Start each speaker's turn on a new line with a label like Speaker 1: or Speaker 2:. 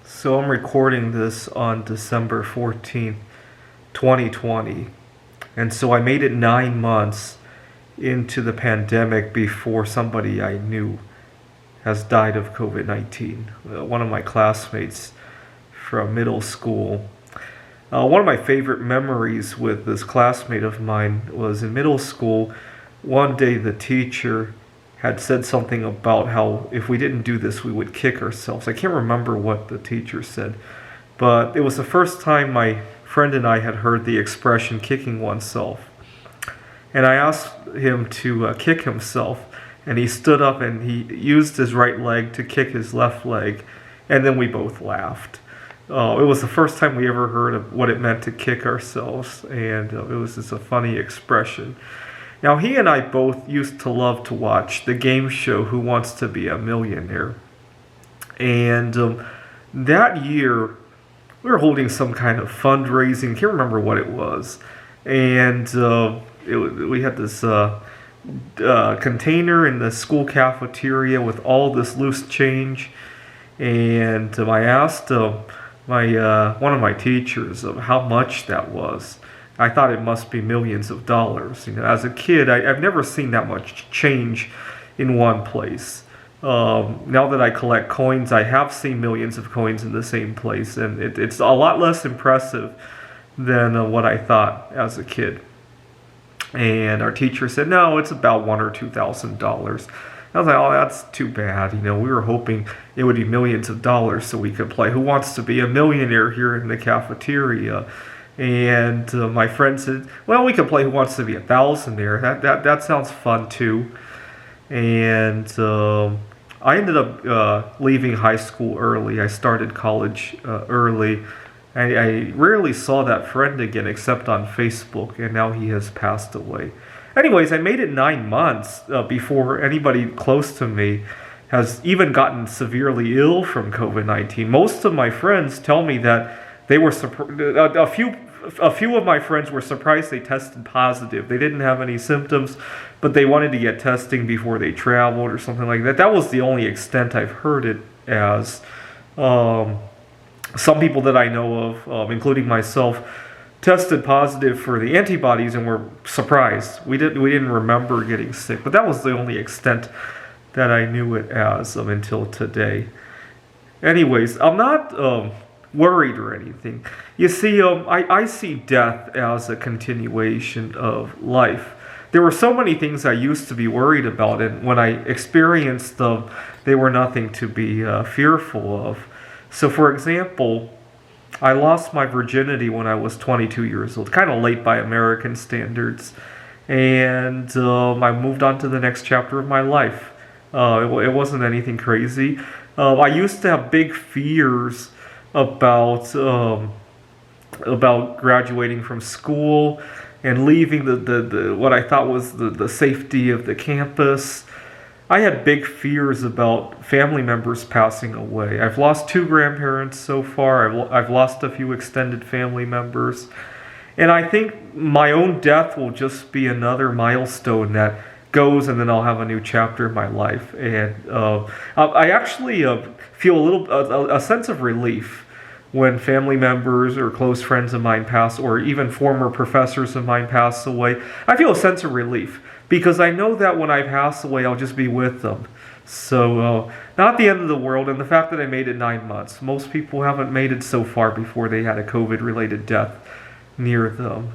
Speaker 1: So I'm recording this on December 14th, 2020. And so I made it 9 months into the pandemic before somebody I knew has died of COVID-19. One of my classmates from middle school. One of my favorite memories with this classmate of mine was in middle school. One day the teacher had said something about how if we didn't do this, we would kick ourselves. I can't remember what the teacher said, but it was the first time my friend and I had heard the expression kicking oneself. And I asked him to kick himself, and he stood up and he used his right leg to kick his left leg, and then we both laughed. It was the first time we ever heard of what it meant to kick ourselves, and it was just a funny expression. Now, he and I both used to love to watch the game show Who Wants to Be a Millionaire. And that year, we were holding some kind of fundraising. I can't remember what it was. And we had this container in the school cafeteria with all this loose change. And I asked one of my teachers of how much that was. I thought it must be millions of dollars. As a kid, I've never seen that much change in one place. Now that I collect coins, I have seen millions of coins in the same place, and it's a lot less impressive than what I thought as a kid. And our teacher said, no, it's about $1,000 or $2,000. I was like, oh, that's too bad. We were hoping it would be millions of dollars so we could play Who Wants to Be a Millionaire here in the cafeteria. And my friend said, well, we could play Who Wants to Be a Thousandaire. That sounds fun too. And I ended up leaving high school early. I started college early. I rarely saw that friend again except on Facebook, and now he has passed away. Anyways, I made it 9 months before anybody close to me has even gotten severely ill from COVID-19. Most of my friends tell me that they were a few of my friends were surprised they tested positive. They didn't have any symptoms, but they wanted to get testing before they traveled or something like that. That was the only extent I've heard it as. Some people that I know of, including myself, tested positive for the antibodies and were surprised. We didn't remember getting sick, but that was the only extent that I knew it as until today. Anyways, I'm not worried or anything. You see, I see death as a continuation of life. There were so many things I used to be worried about, and when I experienced them, they were nothing to be fearful of. So, for example, I lost my virginity when I was 22 years old, kind of late by American standards, and I moved on to the next chapter of my life. It wasn't anything crazy. I used to have big fears about graduating from school and leaving the what I thought was the safety of the campus. I had big fears about family members passing away. I've lost 2 grandparents so far. I've lost a few extended family members. And I think my own death will just be another milestone that goes, and then I'll have a new chapter in my life. And I actually feel a sense of relief when family members or close friends of mine pass, or even former professors of mine pass away. I feel a sense of relief because I know that when I pass away, I'll just be with them. So not the end of the world, and the fact that I made it 9 months. Most people haven't made it so far before they had a COVID-related death near them.